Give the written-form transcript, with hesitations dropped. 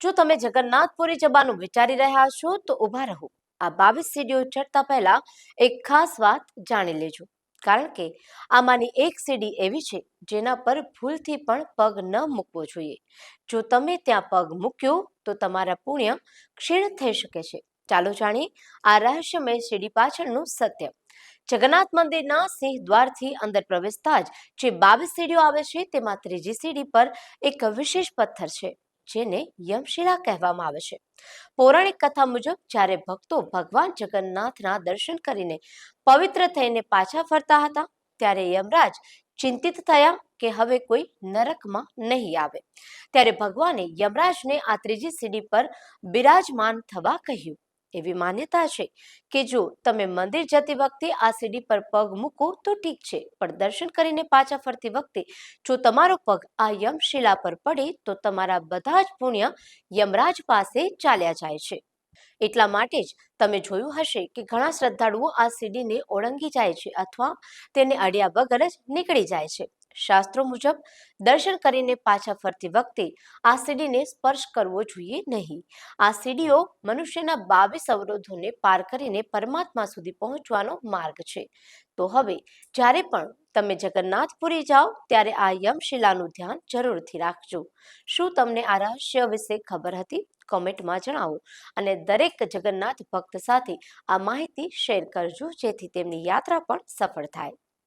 જો તમે જગન્નાથપુરી જવાનું વિચારી રહ્યા છો તો ઊભા રહો. આ 22 સીડીઓ ચડતા પહેલા એક ખાસ વાત જાણી લેજો, કારણ કે આમાંની એક સીડી એવી છે જેના પર ભૂલથી પણ પગ ન મૂકવો જોઈએ. જો તમે ત્યાં પગ મૂક્યો તો તમારા પુણ્ય ક્ષીણ થઈ શકે છે. ચાલો જાણીએ આ રહસ્યમય સીડી પાછળનું સત્ય. જગન્નાથ મંદિરના સિંહ દ્વારથી અંદર પ્રવેશતા જ જે 22 સીડીઓ આવે છે તેમાં ત્રીજી સીડી પર એક વિશેષ પથ્થર છે જેને યમશિલા કહેવામાં આવે છે. પૌરાણિક કથા મુજબ જ્યારે ભક્તો ભગવાન જગન્નાથના દર્શન કરીને પવિત્ર થઈને પાછા ફરતા હતા ત્યારે યમરાજ ચિંતિત થયા કે હવે કોઈ નરકમાં નહીં આવે. ત્યારે ભગવાને યમરાજને આ ત્રીજી સીડી પર બિરાજમાન થવા કહ્યું. એવી માન્યતા છે કે જો તમે મંદિર જતી વખતે આ સીડી પર પગ મૂકો તો ઠીક છે, પણ દર્શન કરીને પાછા ફરતી વખતે જો તમારો પગ આ યમશિલા પર પડે તો તમારા બધા જ પુણ્ય યમરાજ પાસે ચાલ્યા જાય છે. એટલા માટે જ તમે જોયું હશે કે ઘણા શ્રદ્ધાળુઓ આ સીડીને ઓળંગી જાય છે અથવા તેને અડ્યા વગર જ નીકળી જાય છે. શાસ્ત્રો મુજબ દર્શન કરીને પાછા ફરતી વખતે આ સીડીને સ્પર્શ કરવો જોઈએ નહીં. આ સીડીઓ મનુષ્યના 22 અવરોધોને પાર કરીને પરમાત્મા સુધી પહોંચવાનો માર્ગ છે. તો હવે જ્યારે પણ તમે જગન્નાથપુરી જાઓ ત્યારે આ યમશિલાનું ધ્યાન જરૂરથી રાખજો. શું તમને આ રહસ્ય વિશે ખબર હતી? કોમેન્ટમાં જણાવો અને દરેક જગન્નાથ ભક્ત સાથે આ માહિતી શેર કરજો જેથી તેમની યાત્રા પણ સફળ થાય.